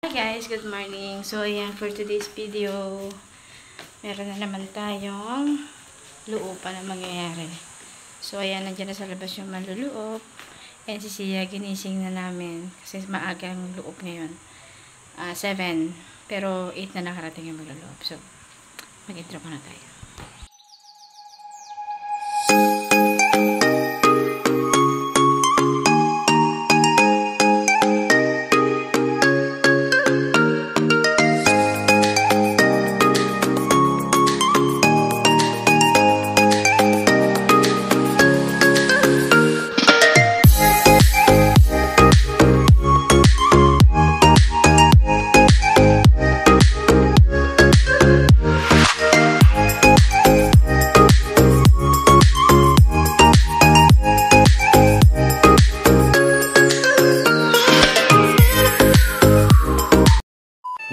Hi guys, good morning. So ayan, for today's video, meron na naman tayong luupan na mangyayari. So ayan, nandiyan na sa labas yung maluluop. And si Sia, ginising na namin kasi maaga ang luop ngayon. 7. Pero 8 na nakarating yung maluluop. So, mag-intro pa na tayo.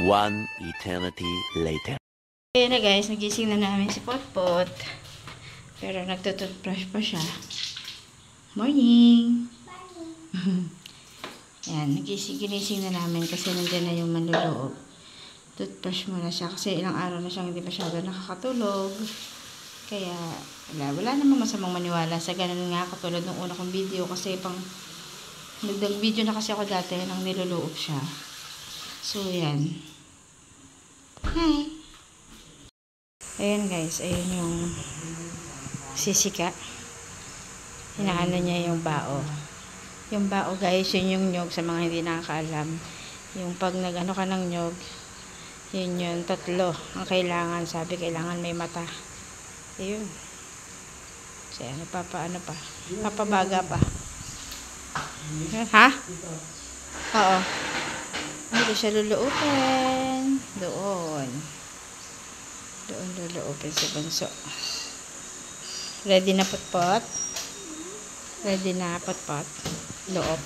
One eternity later. Ayan na guys, nagising na namin si Potpot. Pero nagtututbrush pa siya. Morning! Ayan, ginising na namin kasi nandiyan na yung manluloob. Toothbrush muna siya kasi ilang araw na siyang hindi masyado nakakatulog. Kaya wala namang masamang maniwala sa ganun nga katulad ng una kong video kasi nagdag-video na kasi ako dati nang niluloob siya. So, yan. Hi! Ayan guys, ayan yung sisika. Hinaano niya yung bao. Yung bao guys, yun yung nyog sa mga hindi nakakaalam. Yung pag nag-ano ka ng nyog, yun yung 3 ang kailangan. Sabi, kailangan may mata. Ayun. So, ano pa? Papabaga pa. Ha? Oo. Dito siya luluupin. Doon luluupin si Bunso. Ready na Potpot? Ready na Potpot? Loob.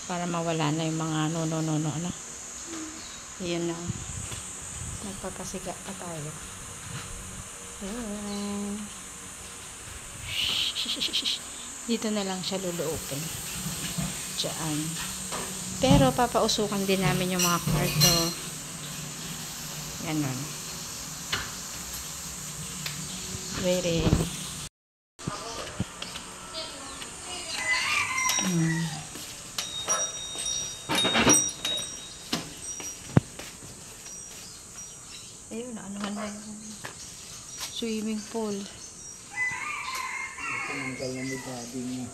Para mawala na yung mga no. Yun na. Nagpapasiga pa tayo. Ayan. Dito na lang siya luluupin. Diyan. Pero papausukan din namin yung mga kwarto. Ganon. Waiting. Ayun, anuhan na yung swimming pool. Ito ang gaya ni daddy niya.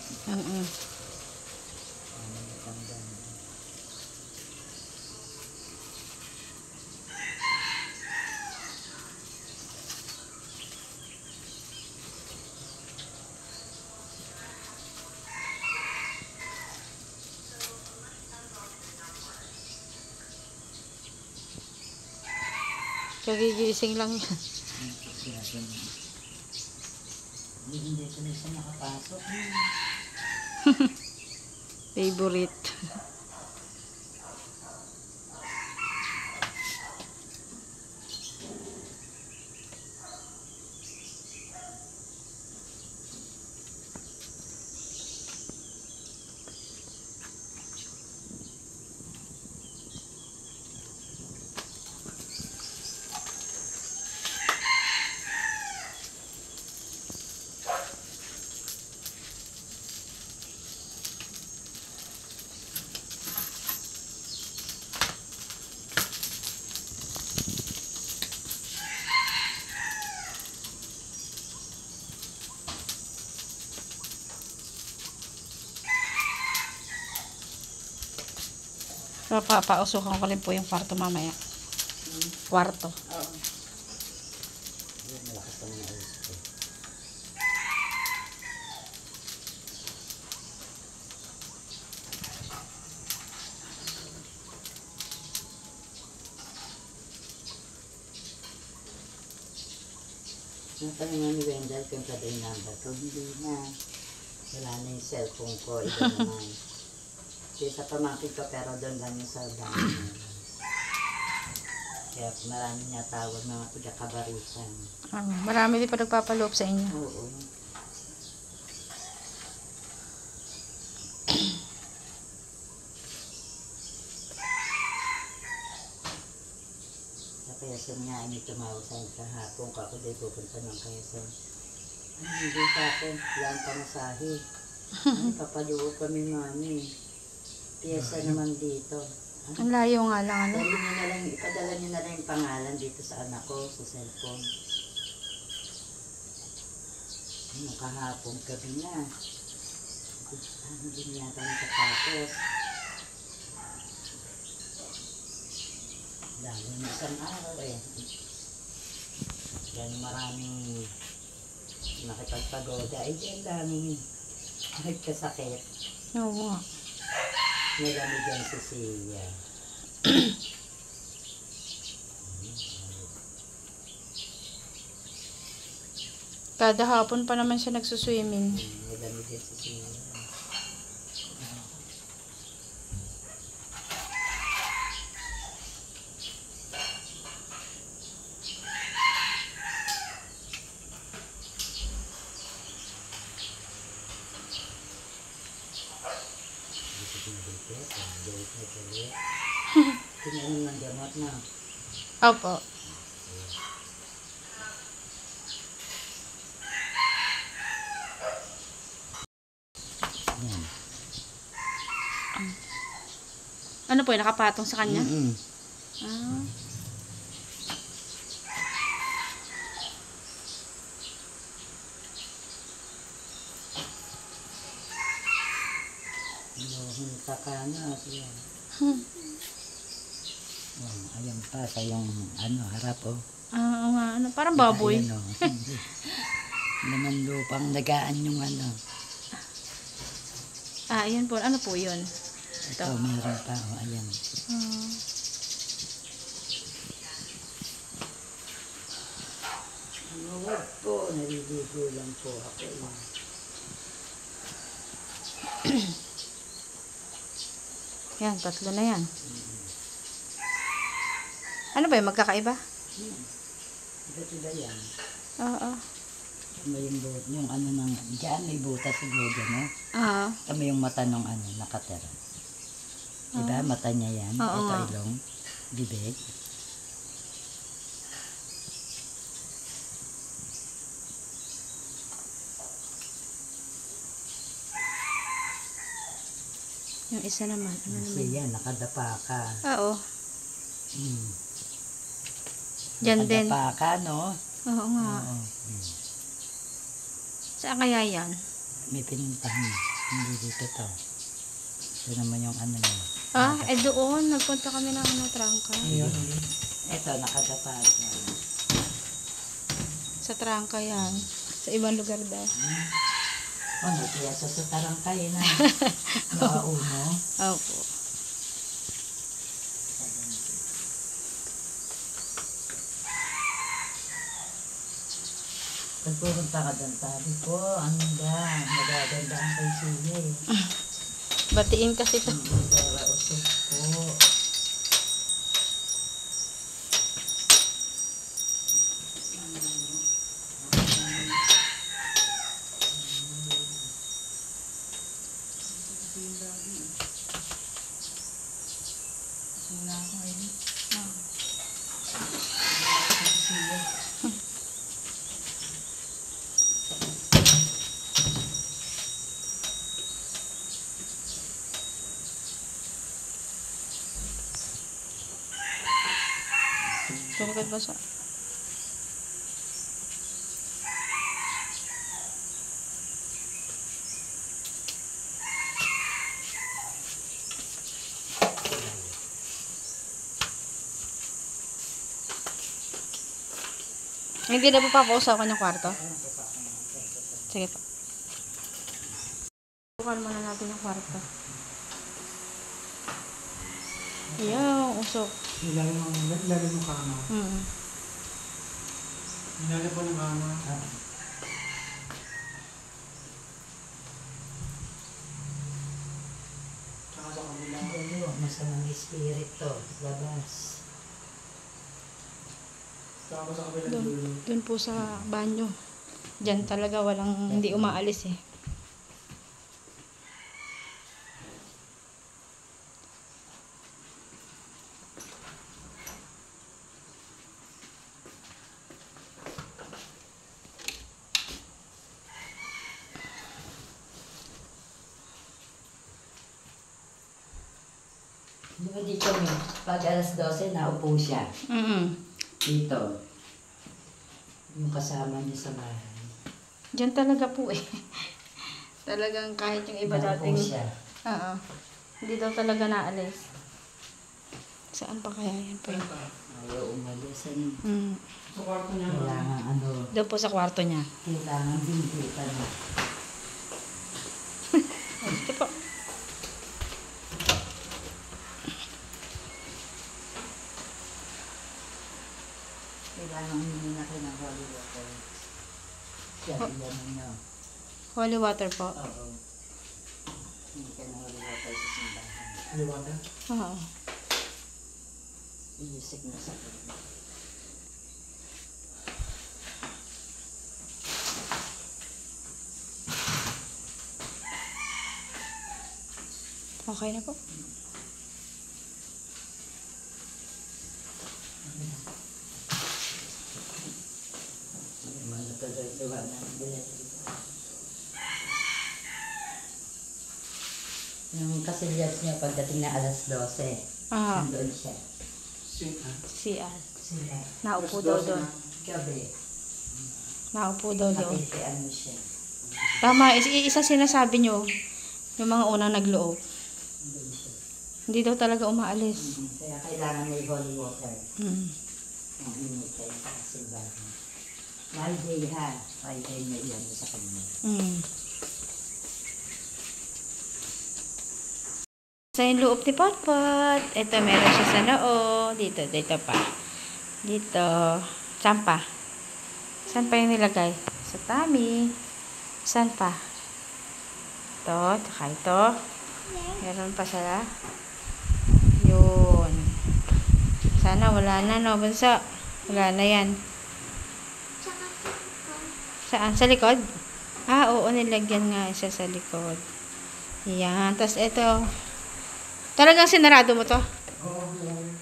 Kagigising lang yan. Hindi ko na siya makapasok. Favorite. Papausukan ko rin po yung kwarto mamaya. Kwarto. Oo. Malakas pa mga ayos ko. Natanong nga ni Wendell kung pwede yung number ko. Hindi na. Wala na yung cellphone ko. Iba naman. Kasi sa pamangkin ko pero doon lang yung sa bahay. Kaya marami niya tawag na pagkakabaritan. Marami din pa nagpapaloob sa inyo. Oo. Quezon nga, hindi tumawag sa akin kahapon. Ako din pupunta ng Quezon. Hindi sa akin, lang pamasahe. Papaluo kami mami. Piyesa naman dito. Ang layo nga lang, ano? Ipadala niyo na lang yung pangalan dito sa anak ko, sa cellphone. Kahapon gabi na. Hindi niya yata nakatapos. Dami na isang araw eh. Yan maraming nakipagpagoda. Eh, yan daming nagkasakit. Oo nga. Nagami dyan si Sia. Kada hapon pa naman siya nagsuswimming. Nagami dyan si Sia. Tinainom ng gamot na. Opo. Yan. Ano po, nakapatong sa kanya? Ah. Hinta ka na. Yan. Ayan pa sa yung harap oh. Ah, nga, ano, parang baboy. Ayan, oh. Naman lupang dagaan yung Ah, ayan po. Ano po yun? Ito, meron pa oh. Ayan. Ah. Huwag po, naliligo lang po ako. Yan, 3 na yan. Ano ba yun? Magkakaiba? Iba-iba yan. Oo. Yung dyan may butas siguro dyan, no? Ah. Tama yung mata nung nakatera. Diba? Mata niya yan. Oo Ito nga. ilong. Bibig. Yung isa naman. Ano naman? Kasi yan, nakadapa ka. Oo. Diyan din. Nakadapa ka, no? Oo nga. Oo. Saan kaya yan? May pinuntahan. Hindi dito to. Ito naman yung mo. Ah, doon. Nagpunta kami ng trangka. Ito, nakadapa siya. Sa trangka yan. Sa ibang lugar daw. Natiyasa sa tarangkay na. Nakauno. Opo. Pag pupunta ka doon, sabi ko, magaganda ang kay Suya eh. Batiin kasi to. Para usok po. Tulikod ba siya? Hindi na po papausaw kanyang kwarto? Sige po. Bukan muna natin yung kwarto. Ayan, usok. Ilalim ng kama. Ilalim po ng kama. Tsaka sa kabila. Masamang spirit to. Labas. Tsaka sa kabila dulo. Doon po sa banyo. Diyan talaga hindi umaalis eh. Hindi kami. Pag alas 12, naupo siya. Dito. Yung kasama niya sa bahay. Diyan talaga po eh. Talagang kahit yung iba Naupo dating... siya. Oo. Hindi daw talaga naalis. Saan pa kaya yan po? Ayaw umalis. Ano? Sa kwarto niya. Kailangan ano. Doon po sa kwarto niya. Kailangan bintitan na. Ito po. Kailangan hindi na kayo ng holy water. Yan, yan nyo. Holy water po. Oo. Hindi ka ng holy water sa simbahan. Liwata. Oo. Iisig na sa kanya. Okay na po. Mga tuloy-tuwa na. Yung kasilyas niya pagdating na alas 12, nandun siya. CR. Sila. Naupo daw doon. Gabi. Naupo daw doon. Kapitian mo siya. Tama, isa sinasabi nyo. Yung mga unang nagloob. Nandun siya. Hindi daw talaga umaalis. Kaya kailangan may holy water. Ang initay sa simbahan. Friday ha. Friday na yan sa kanya. Sa yung loob ni Potpot. Ito, meron siya sa noo. Dito pa. Dito. Saan pa? Saan pa yung nilagay? Sa tummy. Saan pa? Ito, tsaka ito. Meron pa sila. Yun. Sana wala na, no, bunso? Wala na yan. Saan? Sa likod? Ah, oo, nilagyan nga isa sa likod. Yan. Tapos ito. Talagang sinarado mo to?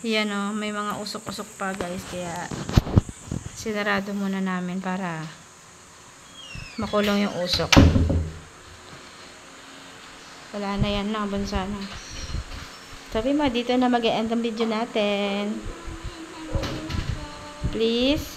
Yan, o. May mga usok-usok pa, guys. Kaya, sinarado muna namin para makulong yung usok. Wala na yan, no, bunso, no? Sabi mo, dito na mag-e-end ang video natin. Please.